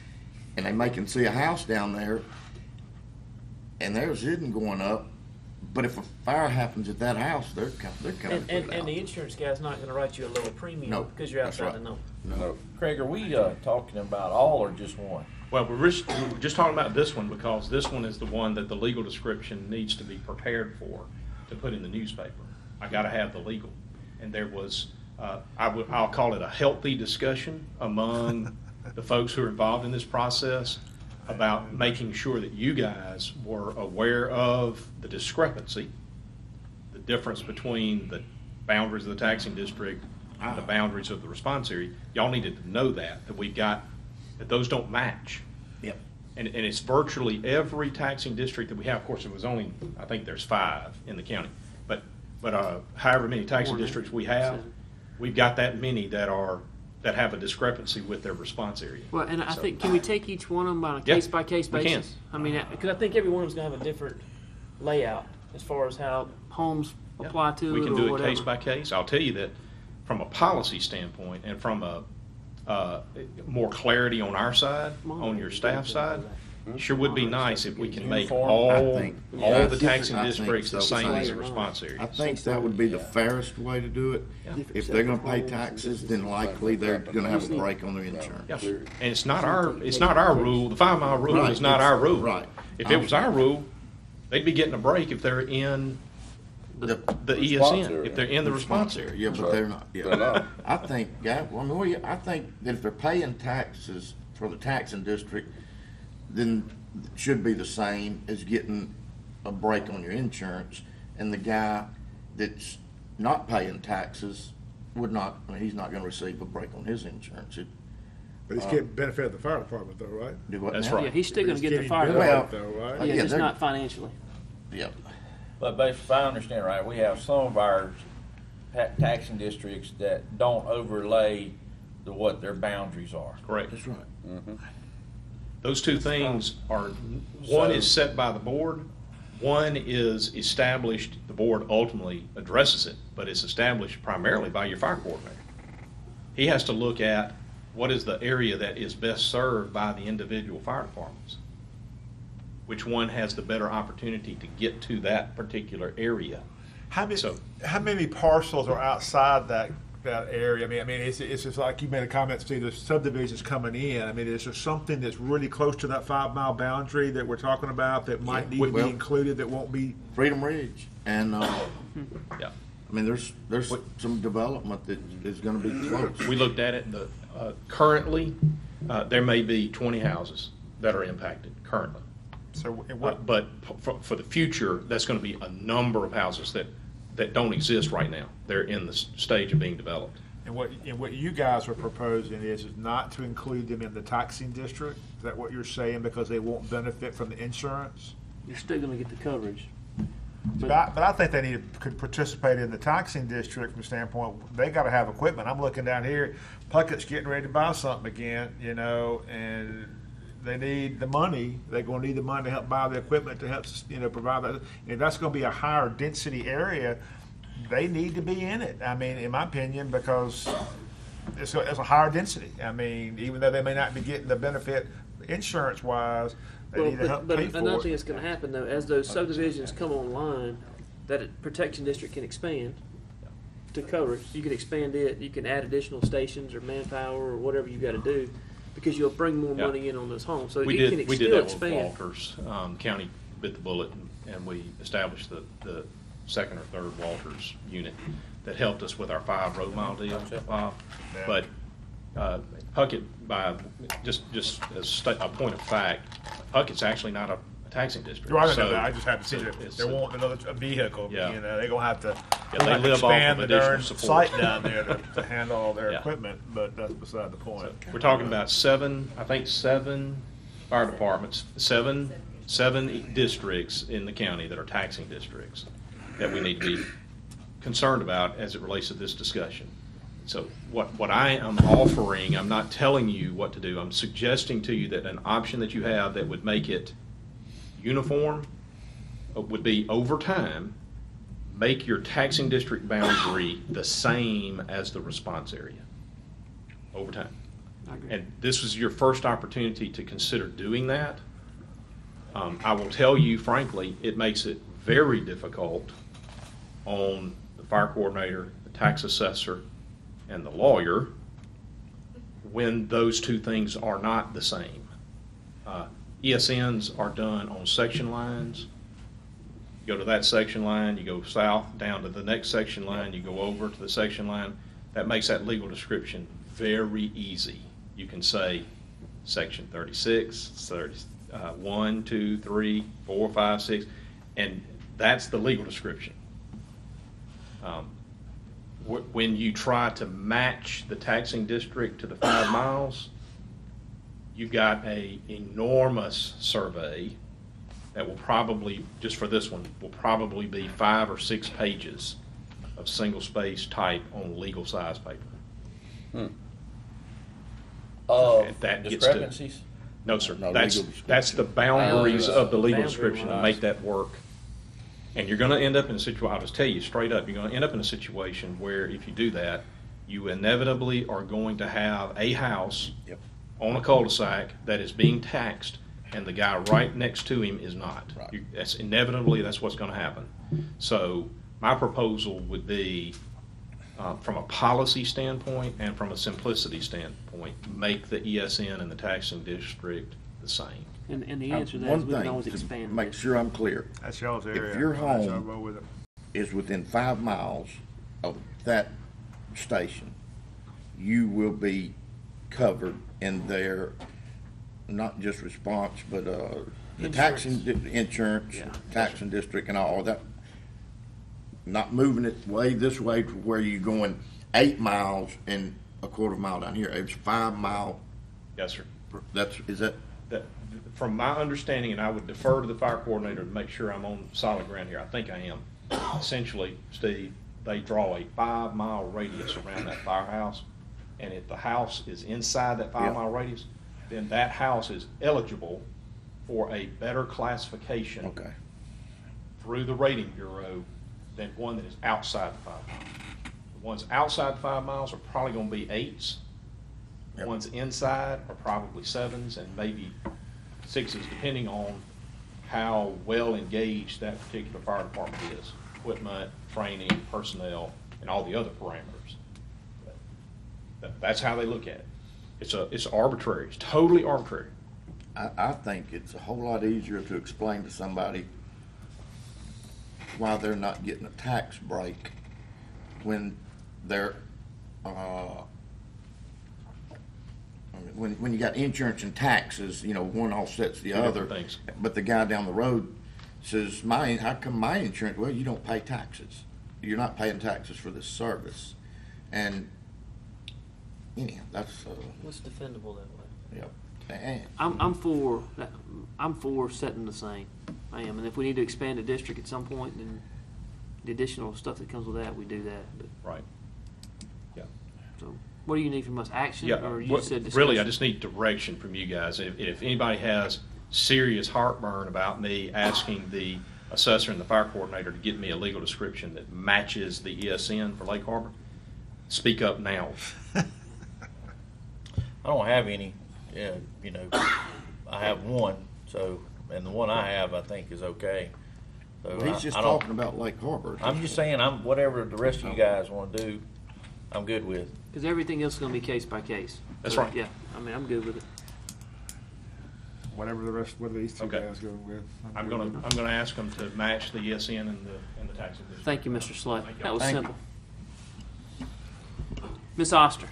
and they can see a house down there and theirs isn't going up. But if a fire happens at that house, they're coming. And the insurance guy's not going to write you a lower premium No, because you're that's outside right. the number. No. Craig, are we talking about all or just one? Well, we're just talking about this one because this one is the one that the legal description needs to be prepared for to put in the newspaper. I got to have the legal. And there was, I'll call it a healthy discussion among the folks who are involved in this process about making sure that you guys were aware of the discrepancy, the difference between the boundaries of the taxing district and the boundaries of the response area. Y'all needed to know that those don't match. Yep. And it's virtually every taxing district that we have. Of course, it was only, I think there's 5 in the county. But however many taxing districts we have, we've got that many that have a discrepancy with their response area. Well, and I think, can we take each one of them on a Yeah, case-by-case we basis? can. I mean, because I think every one of them's going to have a different layout as far as how homes apply to We it can or do it whatever. case by case. I'll tell you that from a policy standpoint and from a more clarity on our side, on your staff side, it sure would be nice if we can make all the taxing districts the same as the response area. I think that would be the fairest way to do it. If they're gonna pay taxes, then likely they're gonna have a break on their insurance. Yeah. And it's not our rule. The 5 mile rule is not our rule. Right. If it was our rule, they'd be getting a break if they're in the Response ESN, area. if they're in the response area. Yeah, but they're not. Yeah. They're not. I think, I think that if they're paying taxes for the taxing district, then it should be the same as getting a break on your insurance. And the guy that's not paying taxes he's not gonna receive a break on his insurance. But he's getting benefit of the fire department though, right? Do what That's now? right. Yeah, he's still going to He's get the getting fire. benefit Well, though, right? Yeah, yeah, just they're- not financially. Yep. But basically, if I understand right, we have some of our taxing districts that don't overlay what their boundaries are. Correct. That's right. Those two things are, one is set by the board, one is established, the board ultimately addresses it, but it's established primarily by your fire coordinator. He has to look at what is the area that is best served by the individual fire departments. Which one has the better opportunity to get to that particular area? How many parcels are outside that area? I mean, it's just like you made a comment, Steve, there's subdivisions coming in. I mean, is there something that's really close to that 5 mile boundary that we're talking about that might need to be included that won't be? Freedom Ridge, and, Yeah. I mean, there's some development that is gonna be close. We looked at it, and currently, there may be 20 houses that are impacted currently. So But for the future, that's going to be a number of houses that don't exist right now. They're in the stage of being developed. And what you guys are proposing is not to include them in the taxing district? Is that what you're saying, because they won't benefit from the insurance? You're still going to get the coverage. But I think they could participate in the taxing district from the standpoint, they gotta have equipment. I'm looking down here, Puckett's getting ready to buy something again, and they need the money. They're gonna need the money to help buy the equipment to help, provide that. If that's gonna be a higher density area, they need to be in it. I mean, in my opinion, because it's a higher density. I mean, even though they may not be getting the benefit insurance-wise, they need to help pay for it. Another thing that's going to happen, though, as those subdivisions come online, that protection district can expand to cover it. You can expand it. You can add additional stations or manpower or whatever you got to do, because you'll bring more money in on those homes. So we it did can that with expand. Walters. County bit the bullet, and we established the second or third Walters unit that helped us with our 5 road mile deal. But Puckett, by just as a point of fact, Puckett's actually not a taxing district. I know that. I just have to see that they're wanting another vehicle. They're gonna have to, expand the darn site down there to handle all their equipment. But that's beside the point. So we're talking about seven fire departments, seven districts in the county that are taxing districts that we need to be concerned about as it relates to this discussion. So what I am offering, I'm not telling you what to do. I'm suggesting to you that an option that you have that would make it uniform would be, over time, make your taxing district boundary the same as the response area over time. And this was your first opportunity to consider doing that. I will tell you, frankly, it makes it very difficult on the fire coordinator, the tax assessor, and the lawyer when those two things are not the same. ESNs are done on section lines. You go to that section line, you go south down to the next section line, you go over to the section line. That makes that legal description very easy. You can say section 36, 1, 2, 3, 4, 5, 6, and that's the legal description. When you try to match the taxing district to the 5 miles, you've got an enormous survey that will probably, just for this one, will probably be 5 or 6 pages of single space type on legal size paper. That Discrepancies? No, sir. No, That's the boundaries of the legal description to make that work. And you're going to end up in a situation, I'll just tell you straight up, you're going to end up in a situation where if you do that, you inevitably are going to have a house on a cul-de-sac that is being taxed, and the guy right next to him is not. Right. That's inevitably, that's what's going to happen. So my proposal would be, from a policy standpoint and from a simplicity standpoint, make the ESN and the taxing district the same. And the answer to that is we can always expand. Make sure I'm clear. That's y'all's area. If your home is within 5 miles of that station, you will be covered in their, not just response, but the taxing insurance, taxing district, and all that. Not moving it way this way to where you're going 8 miles and a quarter mile down here. It's 5 mile. Yes, sir. Is that? From my understanding, and I would defer to the fire coordinator to make sure I'm on solid ground here. I think I am. Essentially, Steve, they draw a 5 mile radius around that firehouse, and if the house is inside that 5 mile radius, then that house is eligible for a better classification through the rating bureau than one that is outside the 5 miles. The ones outside 5 miles are probably going to be 8s. The ones inside are probably 7s and maybe 6s, depending on how well engaged that particular fire department is. Equipment, training, personnel, and all the other parameters. That's how they look at it. It's arbitrary. It's totally arbitrary. I think it's a whole lot easier to explain to somebody why they're not getting a tax break when they're when you got insurance and taxes, one offsets the other. Things. But the guy down the road says, how come my insurance? Well, you don't pay taxes. You're not paying taxes for this service. And anyhow, that's What's defendable that way? Yep. And I'm for setting the same. I am. And if we need to expand the district at some point, then the additional stuff that comes with that, we do that. But, Right. Yeah. so, what do you need from us? Action? Yeah, Or you what- said discussion? really, I just need direction from you guys. If anybody has serious heartburn about me asking the assessor and the fire coordinator to get me a legal description that matches the ESN for Lake Harbor, speak up now. I don't have any, I have one, so, and the one I have, I think, is okay. So Well, he's just I don't- talking about Lake Harbor. I'm just saying, whatever the rest of you guys want to do, I'm good with. Because everything else is going to be case by case. That's So, right. Yeah, I mean, I'm good with it. Whatever these two Okay. guys go with. I'm gonna ask them to match the ESN and the tax district. Thank you, Mr. Slay. Thank you. That was Thank simple. Ms. Oster,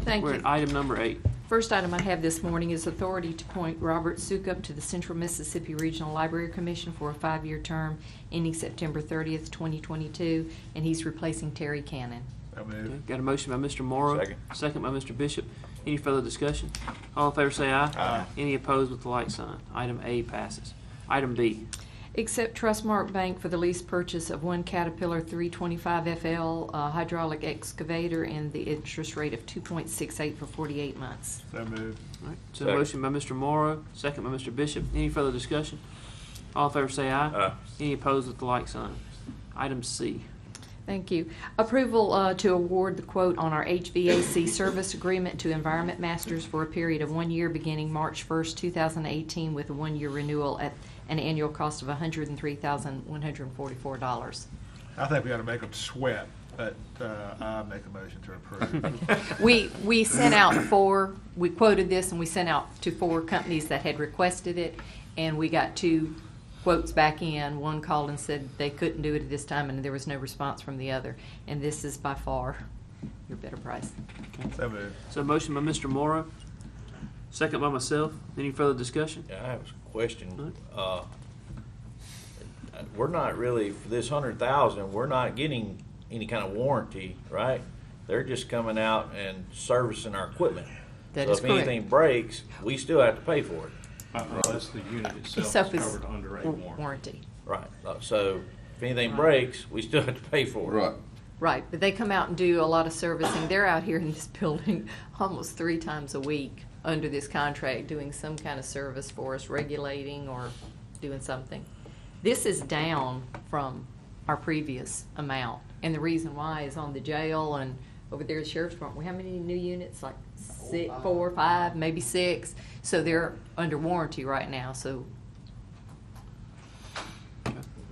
Thank we're you. at item number 8. First item I have this morning is authority to appoint Robert Sukup to the Central Mississippi Regional Library Commission for a 5-year term ending September 30th, 2022, and he's replacing Terry Cannon. I mean, Okay, got a motion by Mr. Morrow. Second. By Mr. Bishop. Any further discussion? All in favor say aye. Aye. Any opposed with the like sign. Item A passes. Item B. Accept Trustmark Bank for the lease purchase of one Caterpillar 325 FL hydraulic excavator and the interest rate of 2.68 for 48 months. so moved. All right, so a Second. motion by Mr. Morrow, second by Mr. Bishop. Any further discussion? All in favor say aye. Aye. Any opposed with the like sign. Item C. Thank you. Approval to award the quote on our HVAC service agreement to Environment Masters for a period of 1 year beginning March 1st, 2018, with a 1-year renewal at an annual cost of $103,144. I think we ought to make them sweat, but I make a motion to approve. We sent out we quoted this and we sent out to 4 companies that had requested it, and we got 2 quotes back in. One called and said they couldn't do it at this time, and there was no response from the other. And this is by far your better price. So moved. So a motion by Mr. Morrow, second by myself. Any further discussion? Yeah, I have a question. We're not really, for this 100,000, we're not getting any kind of warranty, right? They're just coming out and servicing our equipment. That So is if correct. anything breaks, we still have to pay for it. Unless the unit itself Itself is is covered under a warranty. warranty. Right. So if anything breaks, we still have to pay for it. Right. Right, but they come out and do a lot of servicing. They're out here in this building almost 3 times a week under this contract, doing some kind of service for us, regulating or doing something. This is down from our previous amount, and the reason why is on the jail and over there at the Sheriff's Department. We have many new units, like 4 or 5, maybe 6. So they're under warranty right now. So,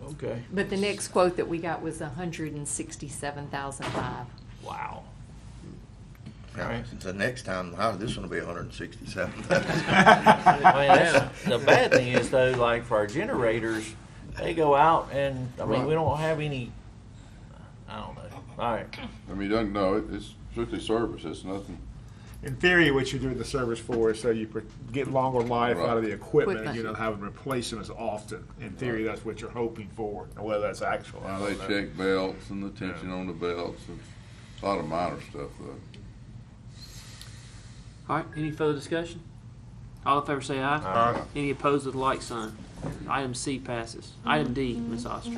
Okay. but the next quote that we got was $167,500. Wow. Yeah, the next time, this one will be 167. I mean, the bad thing is though, like for our generators, they go out and, I mean, we don't have any, I don't know. All right. I mean, no, it's strictly service, it's nothing. In theory, what you're doing the service for is so you get longer life out of the equipment, and you don't have to replace them as often. In theory, that's what you're hoping for, and whether that's actual. I Now they don't know. check belts and the tension on the belts, and a lot of minor stuff though. All right, any further discussion? All in favor say aye. Aye. Any opposed with the like sign. Item C passes. Item D, Ms. Oster.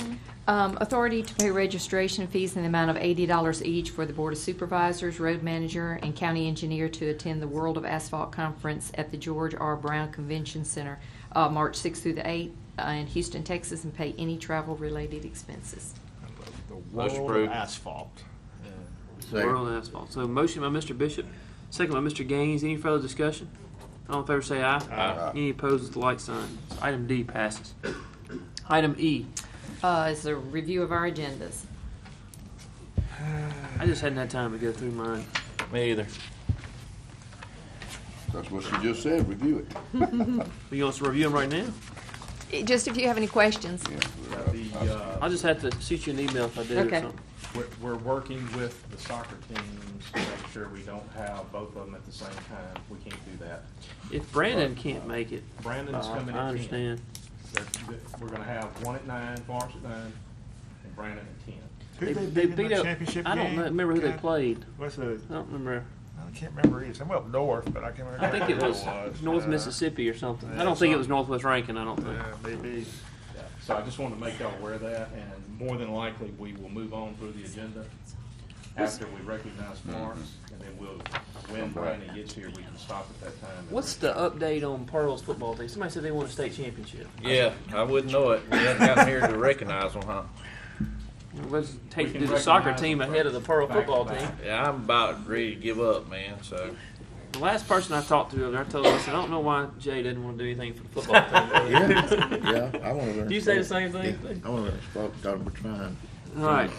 Authority to pay registration fees in the amount of $80 each for the Board of Supervisors, road manager, and county engineer to attend the World of Asphalt Conference at the George R. Brown Convention Center, March 6th through the 8th in Houston, Texas, and pay any travel-related expenses. The Motion world of approved. asphalt. World of Asphalt. So motion by Mr. Bishop, second by Mr. Gaines. Any further discussion? All in favor say aye. Aye. Any opposed with the like sign. Item D passes. Item E. Is a review of our agendas. I just hadn't had time to go through mine. Me either. That's what she just said, review it. You want us to review them right now? Just if you have any questions. I'll just have to shoot you an email if I do or Okay. something. We're working with the soccer teams to make sure we don't have both of them at the same time. We can't do that. If Brandon can't make it, Brandon's coming I at 10. understand. We're gonna have one at 9, Florence at 9, and Brandon at 10. Who They beat beat in the up. championship I don't game? know, remember who they God, played. What's the? I don't remember. I can't remember either. Somewhere up north, but I can't remember. I think it was North Mississippi or something. I don't think it was Northwest Rankin. I don't think. Yeah, maybe. So I just wanted to make y'all aware of that, and more than likely, we will move on through the agenda after we recognize Mark, and then when Brandy gets here, we can stop at that time. What's the update on Pearl's football team? Somebody said they won a state championship. Yeah, I wouldn't know it. We haven't gotten here to recognize them, huh? Let's take We to can the soccer recognize team them ahead of the Pearl back to football back. team. Yeah, I'm about ready to give up, man, so. The last person I talked to, I told him, I said, I don't know why Jay didn't want to do anything for the football team. Yeah, I want to learn. Do you say the sport. same thing? Yeah, I want to learn sport. Got we're trying. All right.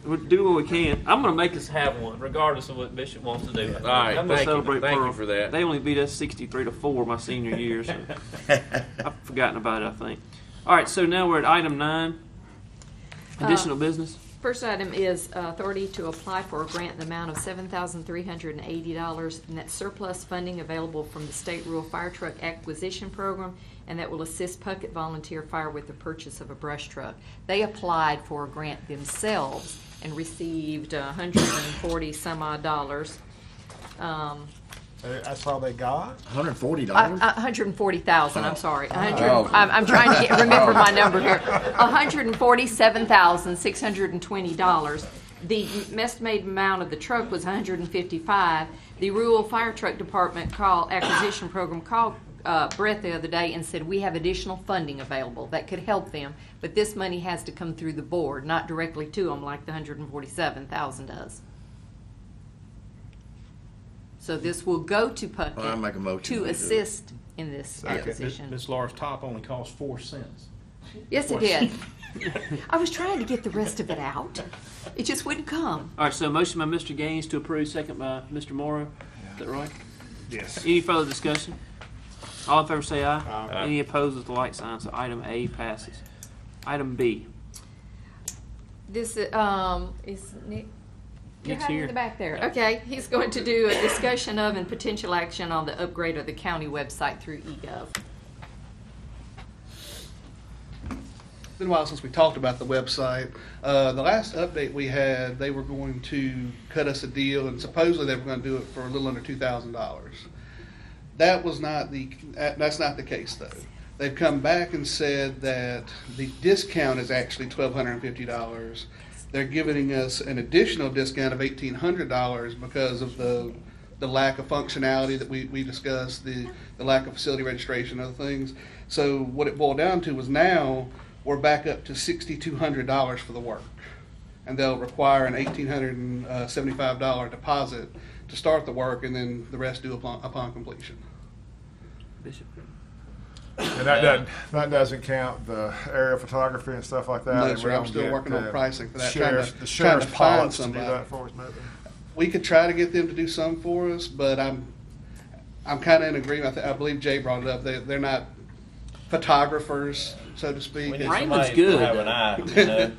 We'll do what we can. I'm going to make us have one, regardless of what Bishop wants to do. All right, I'm gonna thank you. celebrate Thank you Pearl. for that. They only beat us 63-4 my senior year, so I've forgotten about it, I think. All right, so now we're at item 9, additional business. First item is authority to apply for a grant in the amount of $7,380, and that's surplus funding available from the State Rural Fire Truck Acquisition Program, and that will assist Puckett Volunteer Fire with the purchase of a brush truck. They applied for a grant themselves and received $140 some odd dollars. That's all they got? $140. $140,000. I'm sorry. I'm trying to remember my number here. $147,620. The estimated amount of the truck was $155,000. The Rural Fire Truck Department acquisition program called Brett the other day and said we have additional funding available that could help them, but this money has to come through the board, not directly to them like the $147,000 does. So this will go to Puckett Well, I make a motion to we do it. assist in this acquisition. Ms. Laura's top only cost 4 cents. Yes, it did. I was trying to get the rest of it out. It just wouldn't come. All right, so motion by Mr. Gaines to approve, second by Mr. Morrow. Is that right? Yes. Any further discussion? All in favor say aye. Aye. Any opposed with the like sign, so item A passes. Item B. This is Nick. You're Nick's hiding here. in the back there. Okay, he's going to do a discussion of and potential action on the upgrade of the county website through eGov. It's been a while since we talked about the website. The last update we had, they were going to cut us a deal, and supposedly they were going to do it for a little under $2,000. That's not the case, though. They've come back and said that the discount is actually $1,250. They're giving us an additional discount of $1,800 because of the lack of functionality that we discussed, the lack of facility registration, other things. So what it boiled down to was now we're back up to $6,200 for the work, and they'll require an $1,875 deposit to start the work, and then the rest due upon completion. Bishop. And that doesn't count the aerial photography and stuff like that? No, And we sir, I'm don't still get, working on pricing for that. The sheriff's trying to find pilots to do somebody. that for us, maybe? We could try to get them to do some for us, but I'm kind of in agreement. I believe Jay brought it up. They're not photographers, so to speak. We need Raymond's somebody good. to have an eye, you know,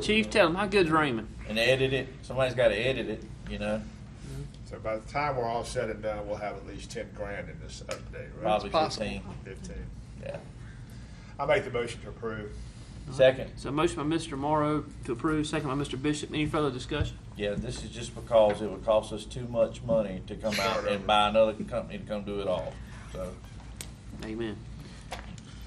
Chief, tell him how good's Raymond. and edit it. Somebody's got to edit it, you know. So by the time we're all said and done, we'll have at least 10 grand in this update, right? Probably possible. 15. 15. Yeah. I make the motion to approve. Second. So motion by Mr. Morrow to approve, second by Mr. Bishop. Any further discussion? Yeah, this is just because it would cost us too much money to come out and buy another company to come do it all. So, Amen.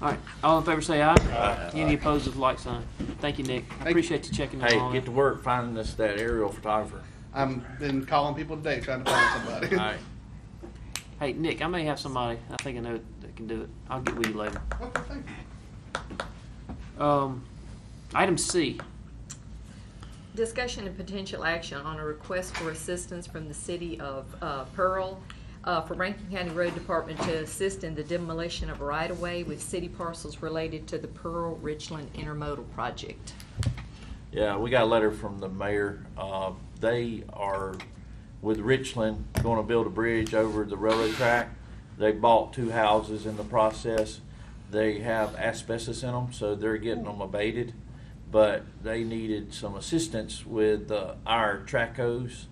All right, all in favor say aye. Aye. Any opposed with the like sign. Thank you, Nick. I appreciate you checking in hey, on get it. to work finding us that aerial photographer. I've been calling people today trying to find somebody. All right. Hey, Nick, I may have somebody I think I know that can do it. I'll get with you later. Okay, thank you. Item C. Discussion and potential action on a request for assistance from the city of Pearl for Rankin County Road Department to assist in the demolition of a right-of-way with city parcels related to the Pearl-Richland Intermodal Project. Yeah, we got a letter from the mayor. They are, with Richland, going to build a bridge over the railroad track. They bought 2 houses in the process. They have asbestos in them, so they're getting them abated. But they needed some assistance with our trackhoes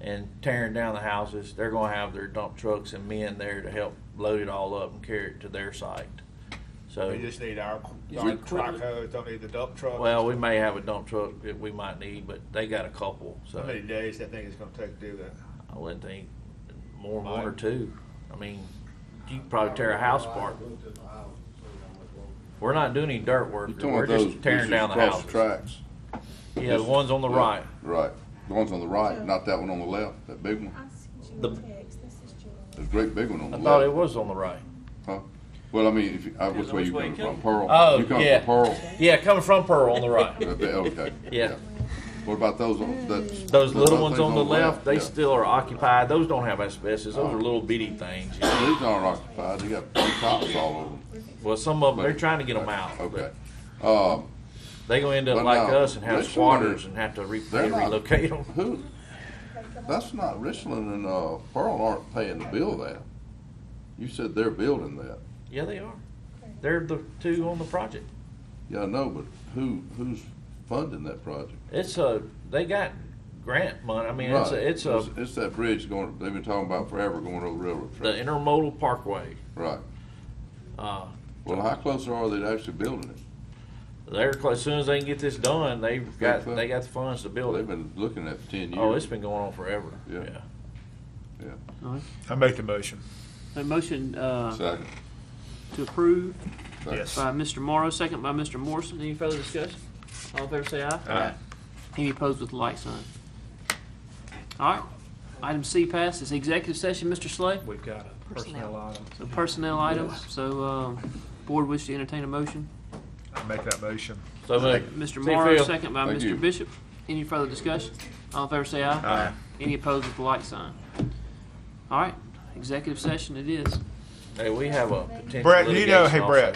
and tearing down the houses. They're going to have their dump trucks and men there to help load it all up and carry it to their site. So We just need our it truck hose, don't need the dump truck. well, we may have a dump truck that we might need, but they got a couple. So How many days do you think it's gonna take to do that? I wouldn't think more than 1 or 2. I mean, you could probably tear a house apart. We're not doing any dirt work. You're talking We're about just those tearing down the across houses. tracks. Yeah, the ones on the right. Right. The ones on the right, not that one on the left, that big one. The, There's a great big one on the I left. thought it was on the right. Huh? Well, I mean, if you, which way you which way coming you from? Pearl? Oh, You coming yeah. from Pearl? Yeah, coming from Pearl on the right. Okay. Yeah. What about those on, Those little ones things on the left, they Yeah. still are occupied. Those don't have asbestos. Those are little bitty things. These aren't occupied, they got tops all over them. Well, some of them, they're trying to get them out. Okay. They gonna end up But like now, us and have Richland squatters is- and have to they're not- relocate them. Who? That's not, Richland and, Pearl aren't paying to build that. You said they're building that. Yeah, they are. They're the two on the project. Yeah, I know, but who's funding that project? They got grant money. I mean, Right. it's that bridge going, they've been talking about forever going over railroad the tracks. intermodal parkway. Right. Well, how close are they to actually building it? They're close. As soon as they can get this done, they got the funds to build They've it. been looking at 10 years. Oh, it's been going on forever. Yeah. Yeah. All right. I make the motion. A motion Second. to approve Yes. by Mr. Morrow, second by Mr. Morrison. Any further discussion? All in favor say aye. Aye. Any opposed with the like sign? All right. Item C passes. Executive session, Mr. Slay. We've got a personnel item. So personnel items. So board wish to entertain a motion. I make that motion. So Mr. Morrow, Phil. second by Thank Mr. you. Bishop. Any further discussion? All in favor say aye. Aye. Any opposed with the like sign? All right. Executive session it is. Hey, we have a potential Brett, do you know, hey litigation Brett,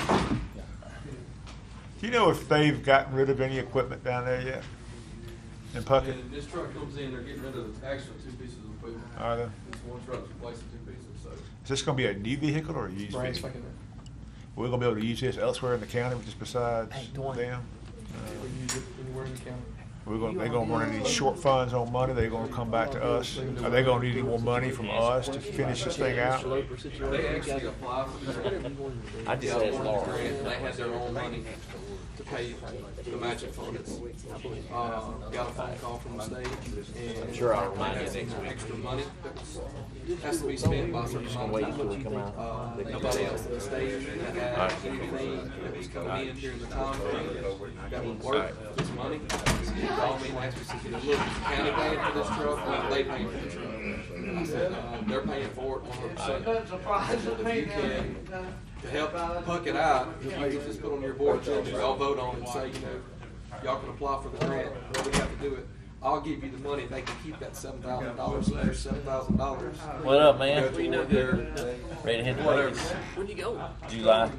do you know if they've gotten rid of any equipment down there yet? In Puckett? When this truck comes in, they're getting rid of the actual two pieces of equipment. Are they? It's one truck replacing two pieces, so. Is this gonna be a new vehicle or a used vehicle? We're gonna be able to use this elsewhere in the county, just besides them? We use it anywhere in the county. They're gonna run any short funds on money, they're gonna come back to us. Are they gonna need any more money from us to finish this thing out? They actually apply for the grant. I just asked Laura. Grant, they had their own money to pay the matching funds. Got a phone call from the state, and Sure, I'll remind they you had next some week. extra money that has to be spent by a certain amount wait of till we come out. time. Nobody else in the state had anything that was coming in during the time frame that would work this money. He called me last week, said, you know, look, is the county paying for this truck, or are they paying for the truck? I said, they're paying for it 100%. If you can, to help Puck it out, if you can just put on your board, y'all vote on it and say, you know, y'all can apply for the grant, or we have to do it. I'll give you the money, they can keep that $7,000, so there's $7,000. What up, man? What you know good? Ready to hit the Whatever. Vegas? When you go? July.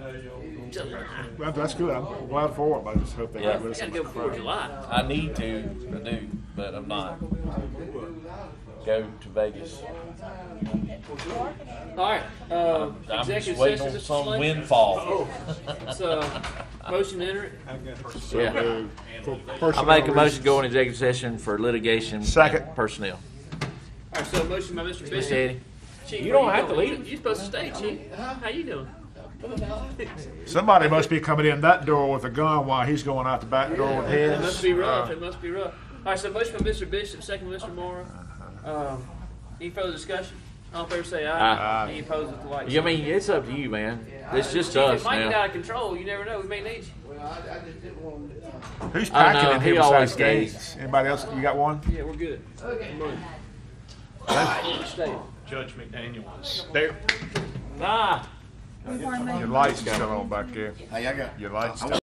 Well, that's good, I'm glad for it, but I just hope they Yeah. get rid You of gotta some. go before July. I need to, I do, but I'm not. Go to Vegas. All right. I'm just Executive waiting session, on Mr. some Slay? windfall. So, motion to enter it. Yeah. For I personnel make a motion reasons. to go in executive session for litigation. Second. and Personnel. All right, so motion by Mr. Mr. Bishop. Eddie. Chief, You where don't have to going? leave. You're supposed to stay, Chief. How you doing? Somebody must be coming in that door with a gun while he's going out the back door with his. It must be rough. It must be rough. All right, so motion by Mr. Bishop, second by Mr. Morrow. Any further discussion? All in favor say aye. Aye. Any opposed with the like? I mean, it's up to you, man. It's just Chief, us it might get now. out of control. You never know. We may need you. Who's I packing know, in he here always besides Gaines? Anybody else, you got one? Yeah, we're good. Stay. Judge McDaniel is there. Ah. Your lights is still on back there. Hey, I got. Your lights still